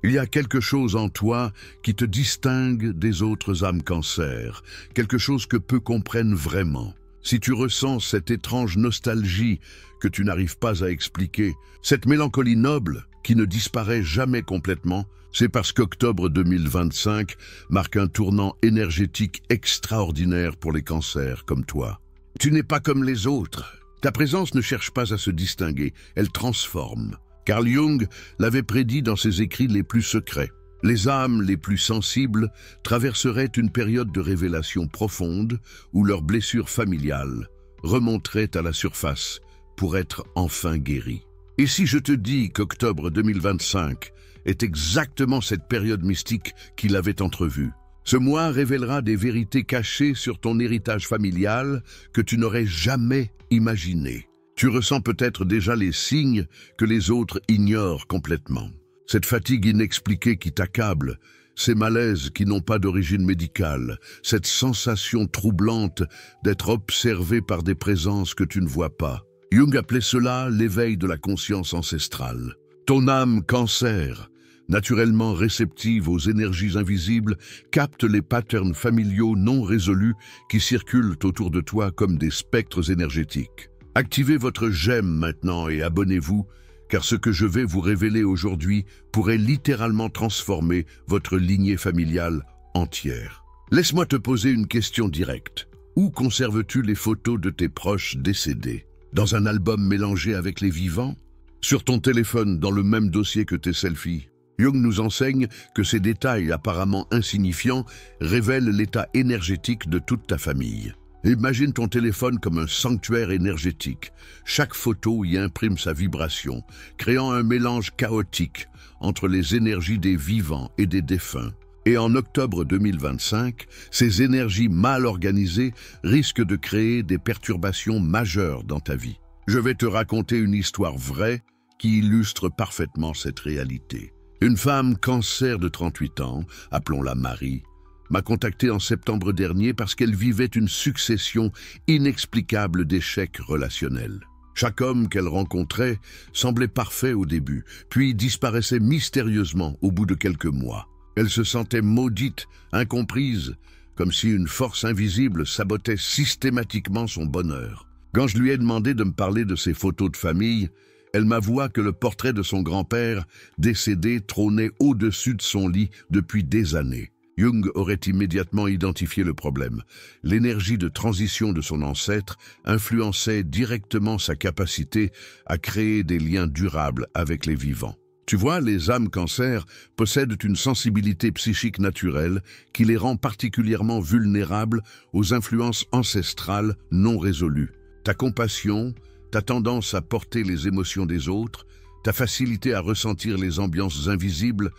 Il y a quelque chose en toi qui te distingue des autres âmes cancer, quelque chose que peu comprennent vraiment. Si tu ressens cette étrange nostalgie que tu n'arrives pas à expliquer, cette mélancolie noble qui ne disparaît jamais complètement, c'est parce qu'octobre 2025 marque un tournant énergétique extraordinaire pour les cancers comme toi. Tu n'es pas comme les autres. Ta présence ne cherche pas à se distinguer, elle transforme. Carl Jung l'avait prédit dans ses écrits les plus secrets. Les âmes les plus sensibles traverseraient une période de révélation profonde où leurs blessures familiales remonteraient à la surface pour être enfin guéries. Et si je te dis qu'octobre 2025 est exactement cette période mystique qu'il avait entrevue, ce mois révélera des vérités cachées sur ton héritage familial que tu n'aurais jamais imaginé. Tu ressens peut-être déjà les signes que les autres ignorent complètement. Cette fatigue inexpliquée qui t'accable, ces malaises qui n'ont pas d'origine médicale, cette sensation troublante d'être observé par des présences que tu ne vois pas. Jung appelait cela l'éveil de la conscience ancestrale. Ton âme cancer, naturellement réceptive aux énergies invisibles, capte les patterns familiaux non résolus qui circulent autour de toi comme des spectres énergétiques. Activez votre j'aime maintenant et abonnez-vous, car ce que je vais vous révéler aujourd'hui pourrait littéralement transformer votre lignée familiale entière. Laisse-moi te poser une question directe. Où conserves-tu les photos de tes proches décédés? Dans un album mélangé avec les vivants? Sur ton téléphone dans le même dossier que tes selfies? Jung nous enseigne que ces détails apparemment insignifiants révèlent l'état énergétique de toute ta famille. Imagine ton téléphone comme un sanctuaire énergétique. Chaque photo y imprime sa vibration, créant un mélange chaotique entre les énergies des vivants et des défunts. Et en octobre 2025, ces énergies mal organisées risquent de créer des perturbations majeures dans ta vie. Je vais te raconter une histoire vraie qui illustre parfaitement cette réalité. Une femme cancer de 38 ans, appelons-la Marie, m'a contacté en septembre dernier parce qu'elle vivait une succession inexplicable d'échecs relationnels. Chaque homme qu'elle rencontrait semblait parfait au début, puis disparaissait mystérieusement au bout de quelques mois. Elle se sentait maudite, incomprise, comme si une force invisible sabotait systématiquement son bonheur. Quand je lui ai demandé de me parler de ses photos de famille, elle m'avoua que le portrait de son grand-père, décédé, trônait au-dessus de son lit depuis des années. Jung aurait immédiatement identifié le problème. L'énergie de transition de son ancêtre influençait directement sa capacité à créer des liens durables avec les vivants. Tu vois, les âmes cancer possèdent une sensibilité psychique naturelle qui les rend particulièrement vulnérables aux influences ancestrales non résolues. Ta compassion, ta tendance à porter les émotions des autres, ta facilité à ressentir les ambiances invisibles,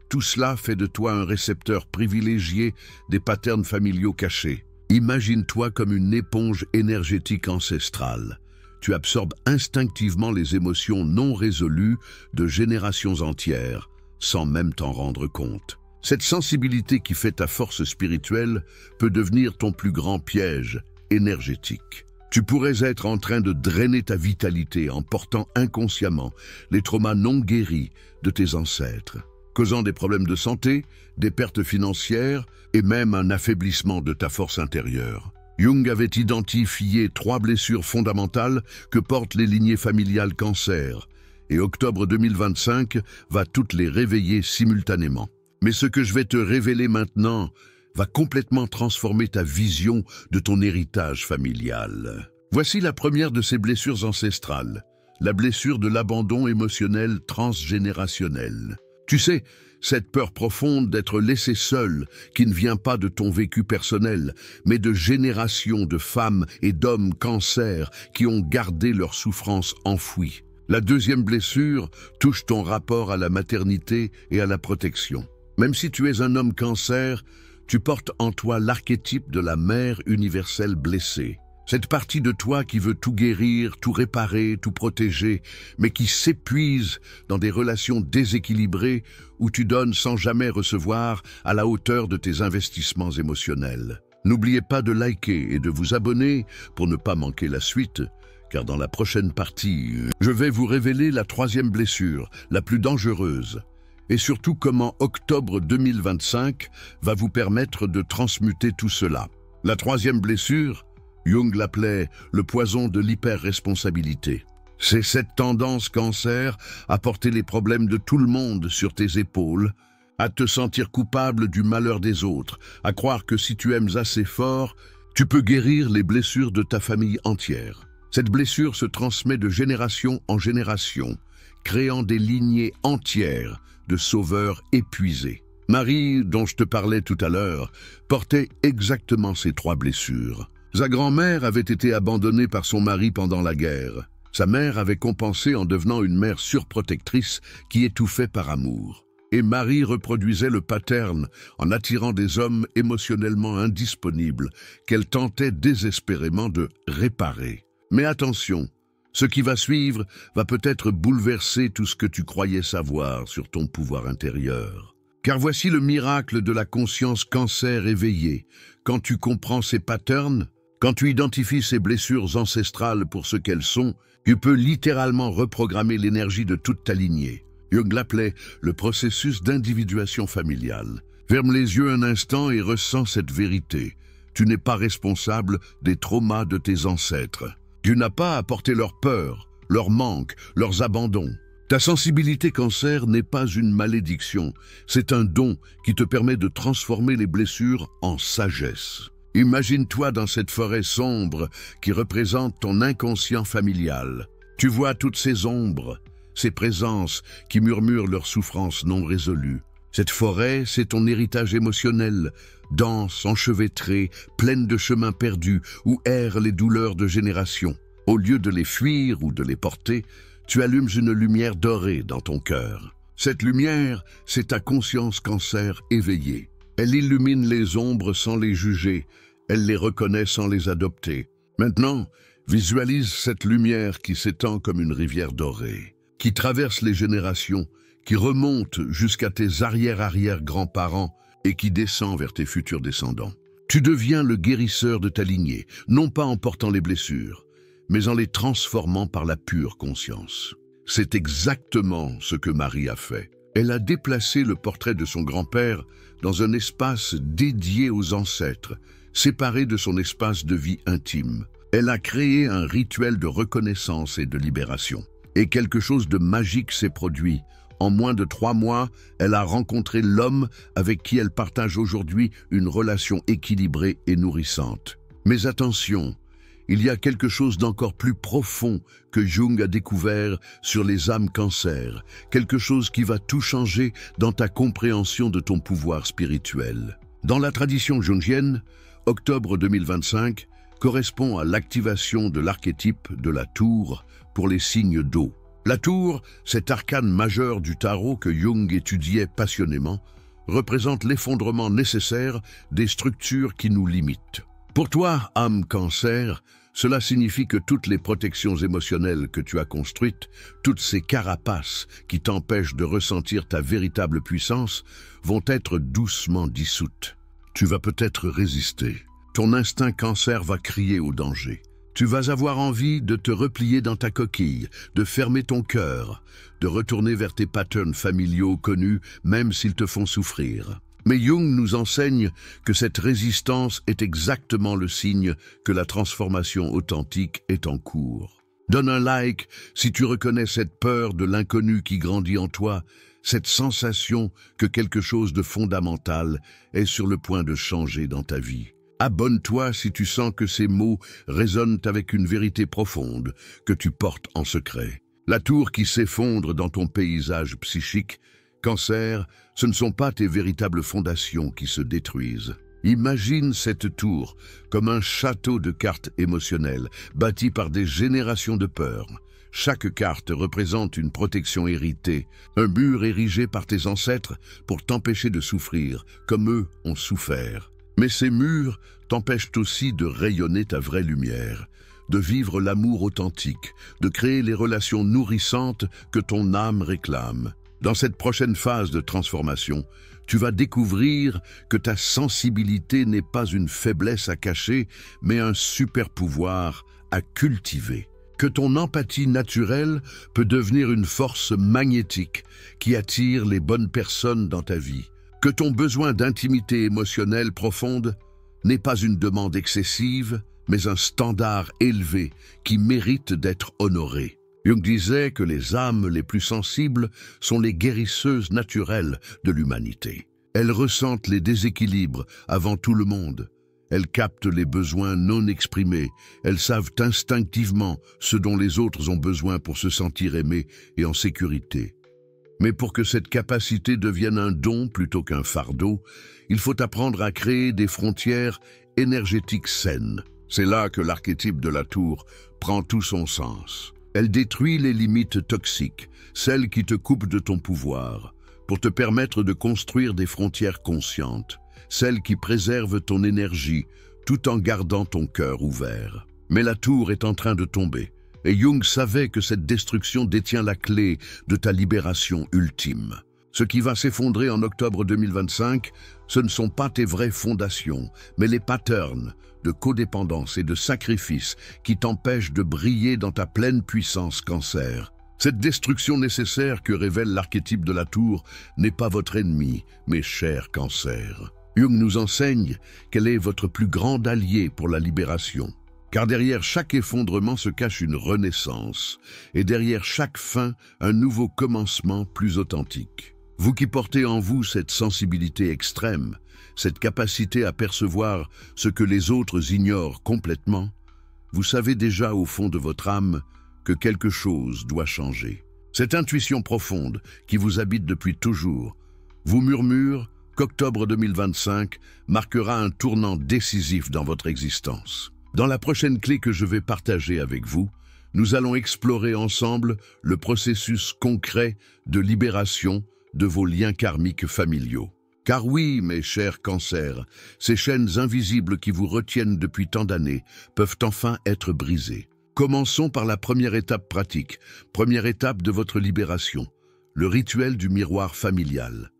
tout cela fait de toi un récepteur privilégié des patterns familiaux cachés. Imagine-toi comme une éponge énergétique ancestrale. Tu absorbes instinctivement les émotions non résolues de générations entières, sans même t'en rendre compte. Cette sensibilité qui fait ta force spirituelle peut devenir ton plus grand piège énergétique. Tu pourrais être en train de drainer ta vitalité en portant inconsciemment les traumas non guéris de tes ancêtres, causant des problèmes de santé, des pertes financières et même un affaiblissement de ta force intérieure. Jung avait identifié 3 blessures fondamentales que portent les lignées familiales cancer, et octobre 2025 va toutes les réveiller simultanément. Mais ce que je vais te révéler maintenant va complètement transformer ta vision de ton héritage familial. Voici la première de ces blessures ancestrales, la blessure de l'abandon émotionnel transgénérationnel. Tu sais, cette peur profonde d'être laissé seul, qui ne vient pas de ton vécu personnel, mais de générations de femmes et d'hommes cancer qui ont gardé leur souffrance enfouie. La deuxième blessure touche ton rapport à la maternité et à la protection. Même si tu es un homme cancer, tu portes en toi l'archétype de la mère universelle blessée. Cette partie de toi qui veut tout guérir, tout réparer, tout protéger, mais qui s'épuise dans des relations déséquilibrées où tu donnes sans jamais recevoir à la hauteur de tes investissements émotionnels. N'oubliez pas de liker et de vous abonner pour ne pas manquer la suite, car dans la prochaine partie, je vais vous révéler la troisième blessure, la plus dangereuse. et surtout comment octobre 2025 va vous permettre de transmuter tout cela. La troisième blessure, Jung l'appelait le poison de l'hyper-responsabilité. C'est cette tendance cancer à porter les problèmes de tout le monde sur tes épaules, à te sentir coupable du malheur des autres, à croire que si tu aimes assez fort, tu peux guérir les blessures de ta famille entière. Cette blessure se transmet de génération en génération, créant des lignées entières de sauveurs épuisés. Marie, dont je te parlais tout à l'heure, portait exactement ces trois blessures. Sa grand-mère avait été abandonnée par son mari pendant la guerre. Sa mère avait compensé en devenant une mère surprotectrice qui étouffait par amour. Et Marie reproduisait le pattern en attirant des hommes émotionnellement indisponibles qu'elle tentait désespérément de réparer. Mais attention, ce qui va suivre va peut-être bouleverser tout ce que tu croyais savoir sur ton pouvoir intérieur. Car voici le miracle de la conscience cancer éveillée. Quand tu comprends ces patterns, quand tu identifies ces blessures ancestrales pour ce qu'elles sont, tu peux littéralement reprogrammer l'énergie de toute ta lignée. Jung l'appelait le processus d'individuation familiale. Ferme les yeux un instant et ressens cette vérité. Tu n'es pas responsable des traumas de tes ancêtres. Tu n'as pas à porter leurs peurs, leurs manques, leurs abandons. Ta sensibilité cancer n'est pas une malédiction, c'est un don qui te permet de transformer les blessures en sagesse. Imagine-toi dans cette forêt sombre qui représente ton inconscient familial. Tu vois toutes ces ombres, ces présences qui murmurent leurs souffrances non résolues. Cette forêt, c'est ton héritage émotionnel, dense, enchevêtrée, pleine de chemins perdus, où errent les douleurs de générations. Au lieu de les fuir ou de les porter, tu allumes une lumière dorée dans ton cœur. Cette lumière, c'est ta conscience cancer éveillée. Elle illumine les ombres sans les juger, elle les reconnaît sans les adopter. Maintenant, visualise cette lumière qui s'étend comme une rivière dorée, qui traverse les générations, qui remonte jusqu'à tes arrière-arrière-grands-parents et qui descend vers tes futurs descendants. Tu deviens le guérisseur de ta lignée, non pas en portant les blessures, mais en les transformant par la pure conscience. C'est exactement ce que Marie a fait. Elle a déplacé le portrait de son grand-père dans un espace dédié aux ancêtres, séparé de son espace de vie intime. Elle a créé un rituel de reconnaissance et de libération. Et quelque chose de magique s'est produit. En moins de 3 mois, elle a rencontré l'homme avec qui elle partage aujourd'hui une relation équilibrée et nourrissante. Mais attention, il y a quelque chose d'encore plus profond que Jung a découvert sur les âmes cancer, quelque chose qui va tout changer dans ta compréhension de ton pouvoir spirituel. Dans la tradition jungienne, octobre 2025 correspond à l'activation de l'archétype de la tour pour les signes d'eau. La tour, cet arcane majeur du tarot que Jung étudiait passionnément, représente l'effondrement nécessaire des structures qui nous limitent. Pour toi, âme cancer, cela signifie que toutes les protections émotionnelles que tu as construites, toutes ces carapaces qui t'empêchent de ressentir ta véritable puissance, vont être doucement dissoutes. Tu vas peut-être résister. Ton instinct cancer va crier au danger. Tu vas avoir envie de te replier dans ta coquille, de fermer ton cœur, de retourner vers tes patterns familiaux connus, même s'ils te font souffrir. Mais Jung nous enseigne que cette résistance est exactement le signe que la transformation authentique est en cours. Donne un like si tu reconnais cette peur de l'inconnu qui grandit en toi, cette sensation que quelque chose de fondamental est sur le point de changer dans ta vie. Abonne-toi si tu sens que ces mots résonnent avec une vérité profonde que tu portes en secret. La tour qui s'effondre dans ton paysage psychique, cancer, ce ne sont pas tes véritables fondations qui se détruisent. Imagine cette tour comme un château de cartes émotionnelles, bâti par des générations de peur. Chaque carte représente une protection héritée, un mur érigé par tes ancêtres pour t'empêcher de souffrir, comme eux ont souffert. Mais ces murs t'empêchent aussi de rayonner ta vraie lumière, de vivre l'amour authentique, de créer les relations nourrissantes que ton âme réclame. Dans cette prochaine phase de transformation, tu vas découvrir que ta sensibilité n'est pas une faiblesse à cacher, mais un super pouvoir à cultiver. Que ton empathie naturelle peut devenir une force magnétique qui attire les bonnes personnes dans ta vie. Que ton besoin d'intimité émotionnelle profonde n'est pas une demande excessive, mais un standard élevé qui mérite d'être honoré. Jung disait que les âmes les plus sensibles sont les guérisseuses naturelles de l'humanité. Elles ressentent les déséquilibres avant tout le monde. Elles captent les besoins non exprimés. Elles savent instinctivement ce dont les autres ont besoin pour se sentir aimés et en sécurité. Mais pour que cette capacité devienne un don plutôt qu'un fardeau, il faut apprendre à créer des frontières énergétiques saines. C'est là que l'archétype de la tour prend tout son sens. Elle détruit les limites toxiques, celles qui te coupent de ton pouvoir, pour te permettre de construire des frontières conscientes, celles qui préservent ton énergie tout en gardant ton cœur ouvert. Mais la tour est en train de tomber, et Jung savait que cette destruction détient la clé de ta libération ultime. Ce qui va s'effondrer en octobre 2025, ce ne sont pas tes vraies fondations, mais les patterns de codépendance et de sacrifice qui t'empêchent de briller dans ta pleine puissance Cancer. Cette destruction nécessaire que révèle l'archétype de la tour n'est pas votre ennemi, mes chers Cancer. Jung nous enseigne qu'elle est votre plus grand allié pour la libération. Car derrière chaque effondrement se cache une renaissance, et derrière chaque fin, un nouveau commencement plus authentique. Vous qui portez en vous cette sensibilité extrême, cette capacité à percevoir ce que les autres ignorent complètement, vous savez déjà au fond de votre âme que quelque chose doit changer. Cette intuition profonde qui vous habite depuis toujours vous murmure qu'octobre 2025 marquera un tournant décisif dans votre existence. Dans la prochaine clé que je vais partager avec vous, nous allons explorer ensemble le processus concret de libération de vos liens karmiques familiaux. Car oui, mes chers Cancers, ces chaînes invisibles qui vous retiennent depuis tant d'années peuvent enfin être brisées. Commençons par la première étape pratique, première étape de votre libération, le rituel du miroir familial.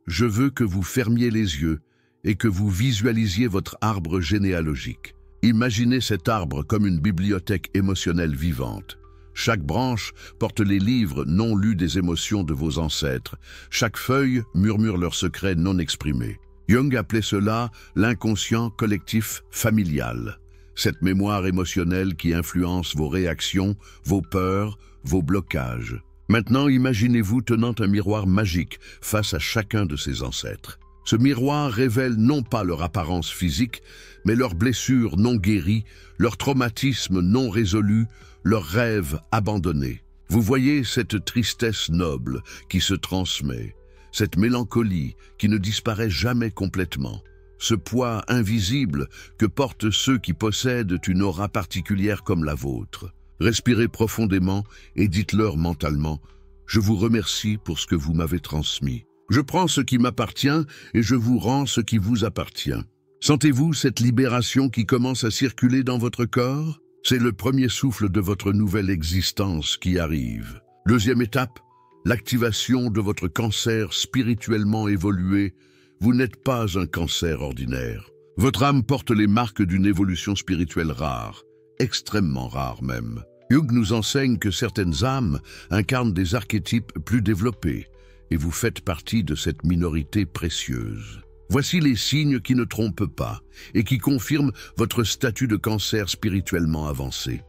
Je veux que vous fermiez les yeux et que vous visualisiez votre arbre généalogique. Imaginez cet arbre comme une bibliothèque émotionnelle vivante. Chaque branche porte les livres non lus des émotions de vos ancêtres. Chaque feuille murmure leurs secrets non exprimés. Jung appelait cela l'inconscient collectif familial. Cette mémoire émotionnelle qui influence vos réactions, vos peurs, vos blocages. Maintenant, imaginez-vous tenant un miroir magique face à chacun de ses ancêtres. Ce miroir révèle non pas leur apparence physique, mais leurs blessures non guéries, leurs traumatismes non résolus, leurs rêves abandonnés. Vous voyez cette tristesse noble qui se transmet, cette mélancolie qui ne disparaît jamais complètement, ce poids invisible que portent ceux qui possèdent une aura particulière comme la vôtre. Respirez profondément et dites-leur mentalement « Je vous remercie pour ce que vous m'avez transmis. Je prends ce qui m'appartient et je vous rends ce qui vous appartient. » Sentez-vous cette libération qui commence à circuler dans votre corps? C'est le premier souffle de votre nouvelle existence qui arrive. Deuxième étape, l'activation de votre cancer spirituellement évolué. Vous n'êtes pas un cancer ordinaire. Votre âme porte les marques d'une évolution spirituelle rare, extrêmement rare même. Jung nous enseigne que certaines âmes incarnent des archétypes plus développés, et vous faites partie de cette minorité précieuse. Voici les signes qui ne trompent pas et qui confirment votre statut de cancer spirituellement avancé.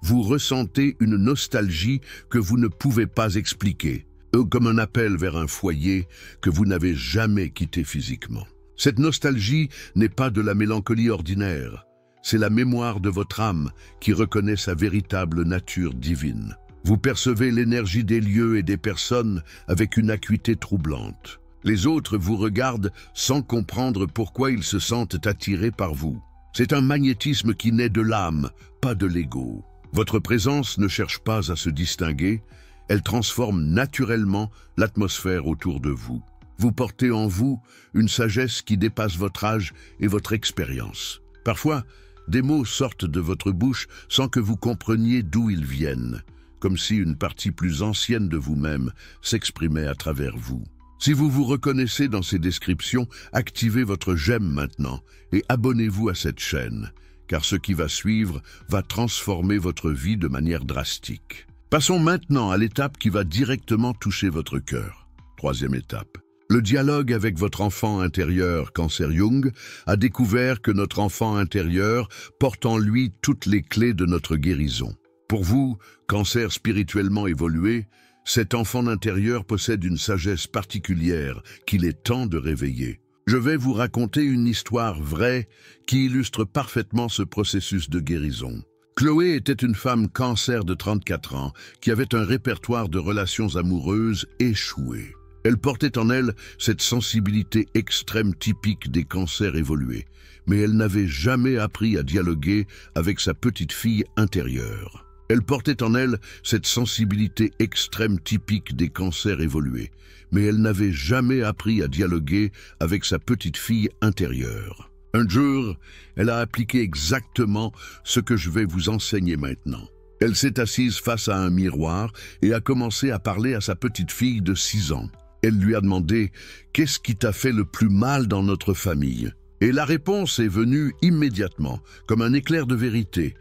Vous ressentez une nostalgie que vous ne pouvez pas expliquer, comme un appel vers un foyer que vous n'avez jamais quitté physiquement. Cette nostalgie n'est pas de la mélancolie ordinaire, c'est la mémoire de votre âme qui reconnaît sa véritable nature divine. Vous percevez l'énergie des lieux et des personnes avec une acuité troublante. Les autres vous regardent sans comprendre pourquoi ils se sentent attirés par vous. C'est un magnétisme qui naît de l'âme, pas de l'ego. Votre présence ne cherche pas à se distinguer, elle transforme naturellement l'atmosphère autour de vous. Vous portez en vous une sagesse qui dépasse votre âge et votre expérience. Parfois, des mots sortent de votre bouche sans que vous compreniez d'où ils viennent, comme si une partie plus ancienne de vous-même s'exprimait à travers vous. Si vous vous reconnaissez dans ces descriptions, activez votre j'aime maintenant et abonnez-vous à cette chaîne, car ce qui va suivre va transformer votre vie de manière drastique. Passons maintenant à l'étape qui va directement toucher votre cœur. Troisième étape. Le dialogue avec votre enfant intérieur, Cancer Jung, a découvert que notre enfant intérieur porte en lui toutes les clés de notre guérison. Pour vous, Cancer spirituellement évolué, cet enfant intérieur possède une sagesse particulière qu'il est temps de réveiller. Je vais vous raconter une histoire vraie qui illustre parfaitement ce processus de guérison. Chloé était une femme Cancer de 34 ans qui avait un répertoire de relations amoureuses échouées. Elle portait en elle cette sensibilité extrême typique des cancers évolués, mais elle n'avait jamais appris à dialoguer avec sa petite fille intérieure. Elle portait en elle cette sensibilité extrême typique des cancers évolués, mais elle n'avait jamais appris à dialoguer avec sa petite fille intérieure. Un jour, elle a appliqué exactement ce que je vais vous enseigner maintenant. Elle s'est assise face à un miroir et a commencé à parler à sa petite fille de 6 ans. Elle lui a demandé « Qu'est-ce qui t'a fait le plus mal dans notre famille ?» Et la réponse est venue immédiatement, comme un éclair de vérité.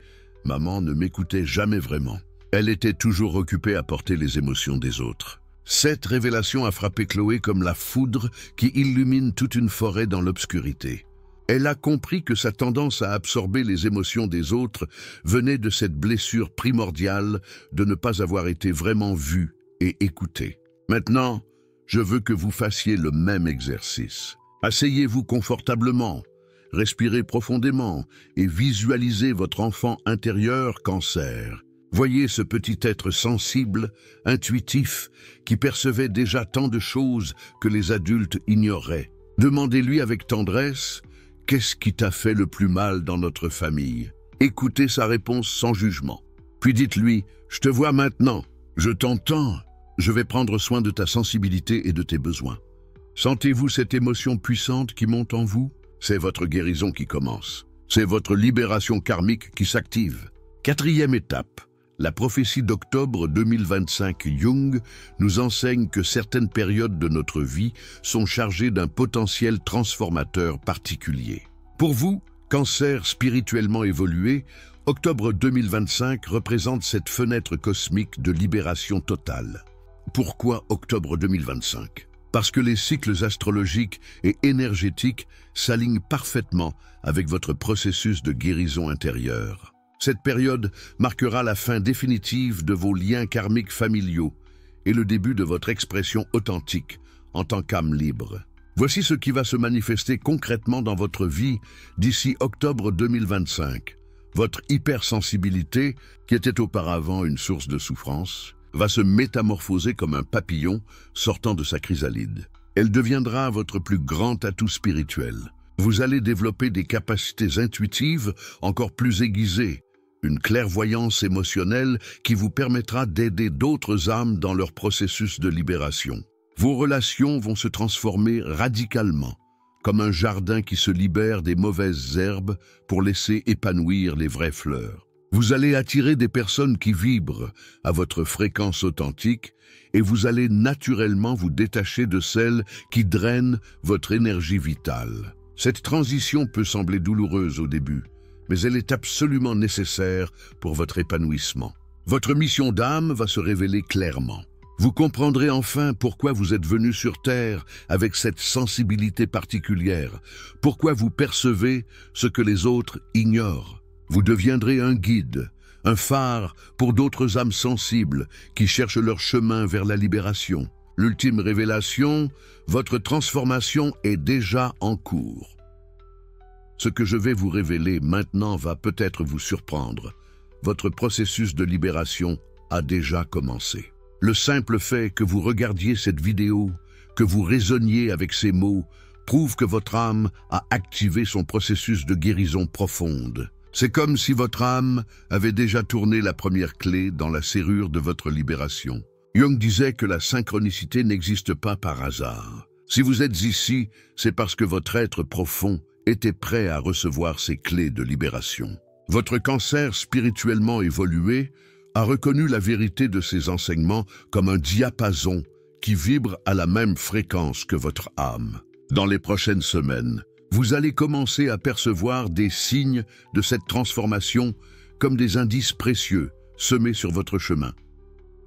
Maman ne m'écoutait jamais vraiment. Elle était toujours occupée à porter les émotions des autres. Cette révélation a frappé Chloé comme la foudre qui illumine toute une forêt dans l'obscurité. Elle a compris que sa tendance à absorber les émotions des autres venait de cette blessure primordiale de ne pas avoir été vraiment vue et écoutée. Maintenant, je veux que vous fassiez le même exercice. Asseyez-vous confortablement, respirez profondément et visualisez votre enfant intérieur Cancer. Voyez ce petit être sensible, intuitif, qui percevait déjà tant de choses que les adultes ignoraient. Demandez-lui avec tendresse « Qu'est-ce qui t'a fait le plus mal dans notre famille ?» Écoutez sa réponse sans jugement. Puis dites-lui « Je te vois maintenant, je t'entends. Je vais prendre soin de ta sensibilité et de tes besoins. » Sentez-vous cette émotion puissante qui monte en vous? C'est votre guérison qui commence. C'est votre libération karmique qui s'active. Quatrième étape. La prophétie d'octobre 2025 Jung nous enseigne que certaines périodes de notre vie sont chargées d'un potentiel transformateur particulier. Pour vous, Cancer spirituellement évolué, octobre 2025 représente cette fenêtre cosmique de libération totale. Pourquoi octobre 2025? Parce que les cycles astrologiques et énergétiques s'alignent parfaitement avec votre processus de guérison intérieure. Cette période marquera la fin définitive de vos liens karmiques familiaux et le début de votre expression authentique en tant qu'âme libre. Voici ce qui va se manifester concrètement dans votre vie d'ici octobre 2025. Votre hypersensibilité, qui était auparavant une source de souffrance, va se métamorphoser comme un papillon sortant de sa chrysalide. Elle deviendra votre plus grand atout spirituel. Vous allez développer des capacités intuitives encore plus aiguisées, une clairvoyance émotionnelle qui vous permettra d'aider d'autres âmes dans leur processus de libération. Vos relations vont se transformer radicalement, comme un jardin qui se libère des mauvaises herbes pour laisser épanouir les vraies fleurs. Vous allez attirer des personnes qui vibrent à votre fréquence authentique et vous allez naturellement vous détacher de celles qui drainent votre énergie vitale. Cette transition peut sembler douloureuse au début, mais elle est absolument nécessaire pour votre épanouissement. Votre mission d'âme va se révéler clairement. Vous comprendrez enfin pourquoi vous êtes venu sur Terre avec cette sensibilité particulière, pourquoi vous percevez ce que les autres ignorent. Vous deviendrez un guide, un phare pour d'autres âmes sensibles qui cherchent leur chemin vers la libération. L'ultime révélation, votre transformation est déjà en cours. Ce que je vais vous révéler maintenant va peut-être vous surprendre. Votre processus de libération a déjà commencé. Le simple fait que vous regardiez cette vidéo, que vous raisonniez avec ces mots, prouve que votre âme a activé son processus de guérison profonde. C'est comme si votre âme avait déjà tourné la première clé dans la serrure de votre libération. Jung disait que la synchronicité n'existe pas par hasard. Si vous êtes ici, c'est parce que votre être profond était prêt à recevoir ces clés de libération. Votre Cancer spirituellement évolué a reconnu la vérité de ces enseignements comme un diapason qui vibre à la même fréquence que votre âme. Dans les prochaines semaines, Vous allez commencer à percevoir des signes de cette transformation comme des indices précieux semés sur votre chemin.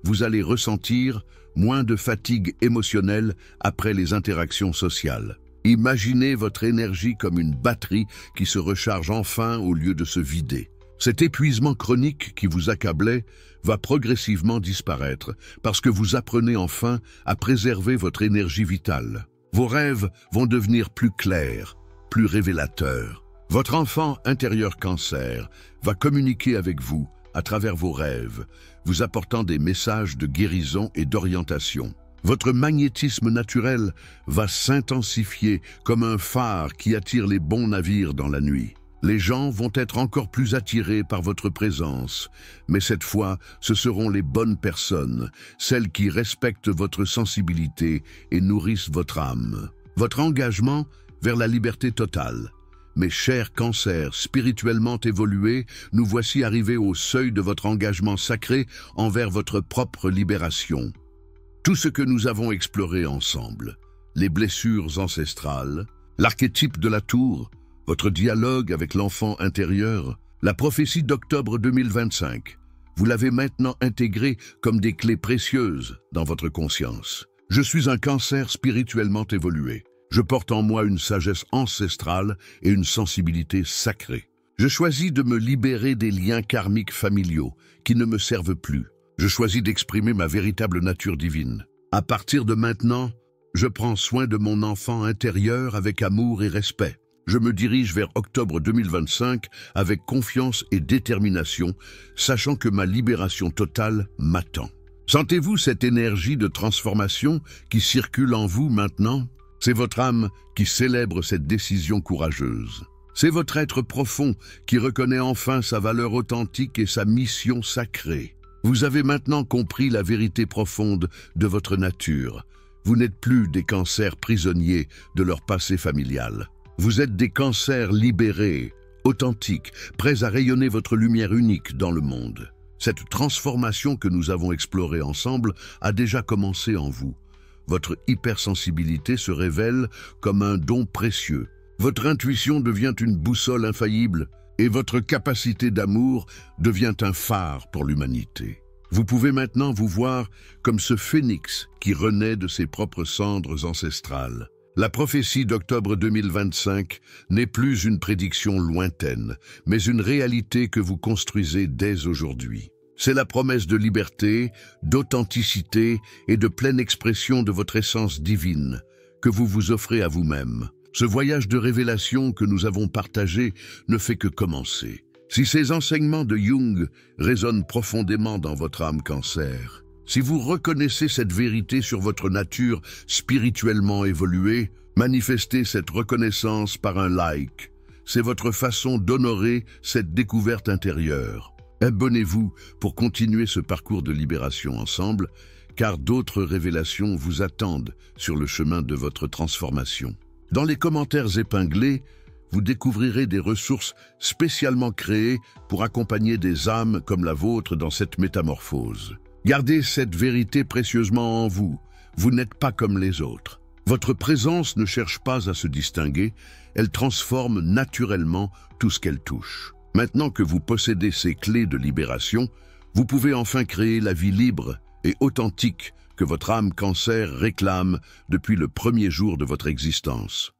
Vous allez ressentir moins de fatigue émotionnelle après les interactions sociales. Imaginez votre énergie comme une batterie qui se recharge enfin au lieu de se vider. Cet épuisement chronique qui vous accablait va progressivement disparaître parce que vous apprenez enfin à préserver votre énergie vitale. Vos rêves vont devenir plus clairs, plus révélateurs. Votre enfant intérieur Cancer va communiquer avec vous à travers vos rêves, vous apportant des messages de guérison et d'orientation. Votre magnétisme naturel va s'intensifier comme un phare qui attire les bons navires dans la nuit. Les gens vont être encore plus attirés par votre présence, mais cette fois, ce seront les bonnes personnes, celles qui respectent votre sensibilité et nourrissent votre âme. Votre engagement vers la liberté totale. Mes chers cancers spirituellement évolués, nous voici arrivés au seuil de votre engagement sacré envers votre propre libération. Tout ce que nous avons exploré ensemble, les blessures ancestrales, l'archétype de la tour, votre dialogue avec l'enfant intérieur, la prophétie d'octobre 2025, vous l'avez maintenant intégré comme des clés précieuses dans votre conscience. Je suis un cancer spirituellement évolué. Je porte en moi une sagesse ancestrale et une sensibilité sacrée. Je choisis de me libérer des liens karmiques familiaux qui ne me servent plus. Je choisis d'exprimer ma véritable nature divine. À partir de maintenant, je prends soin de mon enfant intérieur avec amour et respect. Je me dirige vers octobre 2025 avec confiance et détermination, sachant que ma libération totale m'attend. Sentez-vous cette énergie de transformation qui circule en vous maintenant? C'est votre âme qui célèbre cette décision courageuse. C'est votre être profond qui reconnaît enfin sa valeur authentique et sa mission sacrée. Vous avez maintenant compris la vérité profonde de votre nature. Vous n'êtes plus des cancers prisonniers de leur passé familial. Vous êtes des cancers libérés, authentiques, prêts à rayonner votre lumière unique dans le monde. Cette transformation que nous avons explorée ensemble a déjà commencé en vous. Votre hypersensibilité se révèle comme un don précieux. Votre intuition devient une boussole infaillible et votre capacité d'amour devient un phare pour l'humanité. Vous pouvez maintenant vous voir comme ce phénix qui renaît de ses propres cendres ancestrales. La prophétie d'octobre 2025 n'est plus une prédiction lointaine, mais une réalité que vous construisez dès aujourd'hui. C'est la promesse de liberté, d'authenticité et de pleine expression de votre essence divine que vous vous offrez à vous-même. Ce voyage de révélation que nous avons partagé ne fait que commencer. Si ces enseignements de Jung résonnent profondément dans votre âme cancer, si vous reconnaissez cette vérité sur votre nature spirituellement évoluée, manifestez cette reconnaissance par un like. C'est votre façon d'honorer cette découverte intérieure. Abonnez-vous pour continuer ce parcours de libération ensemble, car d'autres révélations vous attendent sur le chemin de votre transformation. Dans les commentaires épinglés, vous découvrirez des ressources spécialement créées pour accompagner des âmes comme la vôtre dans cette métamorphose. Gardez cette vérité précieusement en vous. Vous n'êtes pas comme les autres. Votre présence ne cherche pas à se distinguer, elle transforme naturellement tout ce qu'elle touche. Maintenant que vous possédez ces clés de libération, vous pouvez enfin créer la vie libre et authentique que votre âme cancer réclame depuis le premier jour de votre existence.